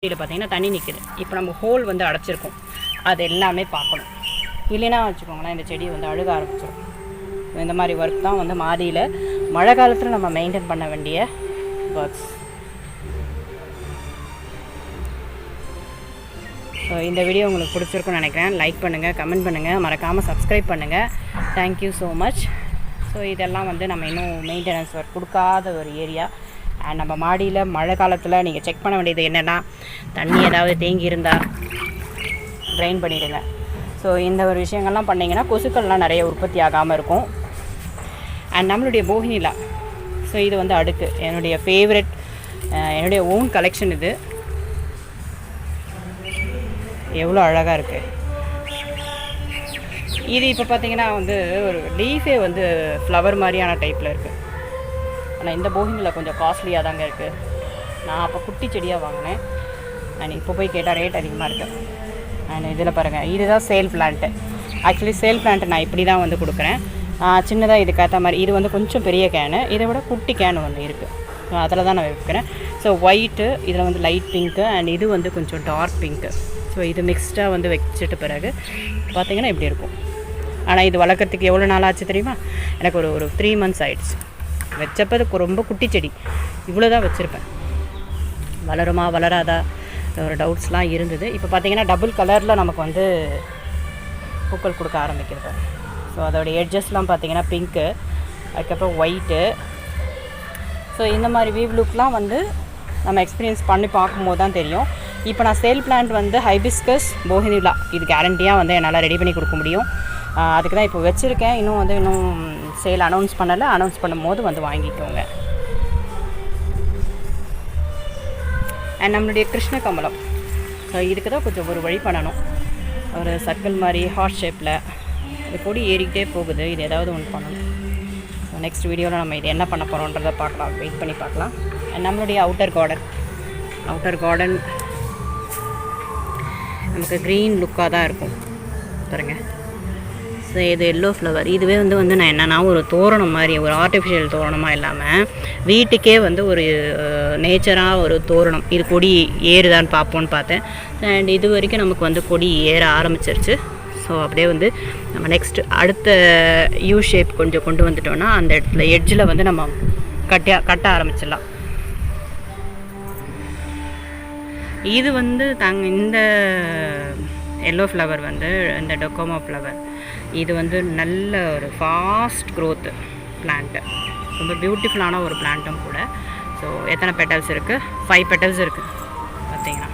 இதில் பார்த்தீங்கன்னா தண்ணி நிற்கிது. இப்போ நம்ம ஹோல் வந்து அடைச்சிருக்கோம், அது எல்லாமே பார்க்கணும். இல்லைன்னா வச்சுக்கோங்களேன், இந்த செடி வந்து அழுக ஆரம்பிச்சிடும். இந்த மாதிரி ஒர்க் தான் வந்து மாடியில் மழை காலத்தில் நம்ம மெயின்டைன் பண்ண வேண்டிய ஒர்க்ஸ். ஸோ இந்த வீடியோ உங்களுக்கு பிடிச்சிருக்குன்னு நினைக்கிறேன். லைக் பண்ணுங்கள், கமெண்ட் பண்ணுங்கள், மறக்காமல் சப்ஸ்கிரைப் பண்ணுங்கள். Thank you so much. ஸோ இதெல்லாம் வந்து நம்ம இன்னும் மெயின்டெனன்ஸ் ஒர்க் கொடுக்காத ஒரு ஏரியா. அண்ட் நம்ம மாடியில் மழை காலத்தில் நீங்கள் செக் பண்ண வேண்டியது என்னென்னா, தண்ணி ஏதாவது தேங்கி இருந்தால் ட்ரைன் பண்ணிவிடுங்க. ஸோ இந்த ஒரு விஷயங்கள்லாம் பண்ணிங்கன்னா கொசுக்கள்லாம் நிறைய உற்பத்தி ஆகாமல் இருக்கும். அண்ட் நம்மளுடைய போகினிலா, ஸோ இது வந்து அடுக்கு என்னுடைய ஃபேவரெட், என்னுடைய ஓன் கலெக்ஷன். இது எவ்வளோ அழகாக இருக்குது. இது இப்போ பார்த்தீங்கன்னா வந்து ஒரு லீஃபே வந்து ஃப்ளவர் மாதிரியான டைப்பில் இருக்குது. ஆனால் இந்த போகினில் கொஞ்சம் காஸ்ட்லியாக தாங்க இருக்குது. நான் அப்போ குட்டி செடியாக வாங்கினேன். நான் இப்போ போய் கேட்டால் ரேட் அதிகமாக இருக்குது. அண்ட் இதில் பாருங்கள், இதுதான் sale plant. Actually sale plant நான் இப்படி தான் வந்து கொடுக்குறேன். சின்னதாக இதுக்கேற்ற மாதிரி. இது வந்து கொஞ்சம் பெரிய கேனு, இதை விட குட்டி கேனு வந்து இருக்குது. ஸோ அதில் தான் நான் வைக்கிறேன். ஸோ ஒயிட்டு, இதில் வந்து லைட் பிங்க்கு, அண்ட் இது வந்து கொஞ்சம் டார்க் பிங்க்கு. ஸோ இது மிக்ஸ்டாக வந்து வச்சுட்டு பிறகு பார்த்திங்கன்னா இப்படி இருக்கும். ஆனால் இது வளர்க்குறதுக்கு எவ்வளோ நாள் ஆச்சு தெரியுமா? எனக்கு ஒரு 3 months ஆகிடுச்சு. வச்சப்போ அது ரொம்ப குட்டி செடி, இவ்வளோ தான் வச்சுருப்பேன். வளருமா வளராதா ஒரு டவுட்ஸ்லாம் இருந்தது. இப்போ பார்த்திங்கன்னா டபுள் கலரில் நமக்கு வந்து பூக்கள் கொடுக்க ஆரம்பிக்கிறது. ஸோ அதோடய எட்ஜஸ்லாம் பார்த்திங்கன்னா பிங்க்கு, அதுக்கப்புறம் ஒயிட்டு. ஸோ இந்த மாதிரி வீவ் லுக்லாம் வந்து நம்ம எக்ஸ்பீரியன்ஸ் பண்ணி பார்க்கும்போது தான் தெரியும். இப்போ நான் சேல் பிளான்ட் வந்து ஹைபிஸ்கஸ் போகினிலா, இது கேரண்டியாக வந்து என்னால் ரெடி பண்ணி கொடுக்க முடியும். அதுக்கு தான் இப்போ வச்சுருக்கேன். இன்னும் சேல் அனௌன்ஸ் பண்ணலை. அனௌன்ஸ் பண்ணும்போது வந்து வாங்கிக்கோங்க. அண்ட் நம்மளுடைய கிருஷ்ண கமலம், இதுக்கு தான் கொஞ்சம் ஒரு வழி பண்ணணும். ஒரு சர்க்கிள் மாதிரி ஹார்ட் ஷேப்பில் இது கொடி ஏறிக்கிட்டே போகுது. இது ஏதாவது ஒன்று பண்ணணும். ஸோ நெக்ஸ்ட் வீடியோவில் நம்ம இது என்ன பண்ண போகிறோன்றதை பார்க்கலாம், வெயிட் பண்ணி பார்க்கலாம். அண்ட் நம்மளுடைய அவுட்டர் கார்டன் நமக்கு க்ரீன் லுக்காக தான் இருக்கும் பாருங்க. ஸோ இது எல்லோ ஃப்ளவர். இதுவே வந்து நான் என்னென்னா ஒரு தோரணம் மாதிரி, ஒரு ஆர்டிஃபிஷியல் தோரணமாக இல்லாமல் வீட்டுக்கே வந்து ஒரு நேச்சராக ஒரு தோரணம். இது கொடி ஏறுதான்னு பார்ப்போன்னு பார்த்தேன். அண்ட் இது வரைக்கும் நமக்கு வந்து கொடி ஏற ஆரம்பிச்சிருச்சு. ஸோ அப்படியே வந்து நம்ம நெக்ஸ்ட் அடுத்த யூ ஷேப் கொஞ்சம் கொண்டு வந்துட்டோன்னா அந்த இடத்துல எட்ஜில் வந்து நம்ம கட்ட ஆரம்பிச்சிடலாம். இது வந்து இந்த எல்லோ ஃப்ளவர் வந்து இந்த டொக்கோமா ஃப்ளவர், இது வந்து நல்ல ஒரு ஃபாஸ்ட் க்ரோத்து பிளான்ட்டு, ரொம்ப பியூட்டிஃபுல்லான ஒரு பிளான்ட்டும் கூட. ஸோ எத்தனை பெட்டல்ஸ் இருக்குது? 5 பெட்டல்ஸ் இருக்குது பார்த்தீங்கன்னா.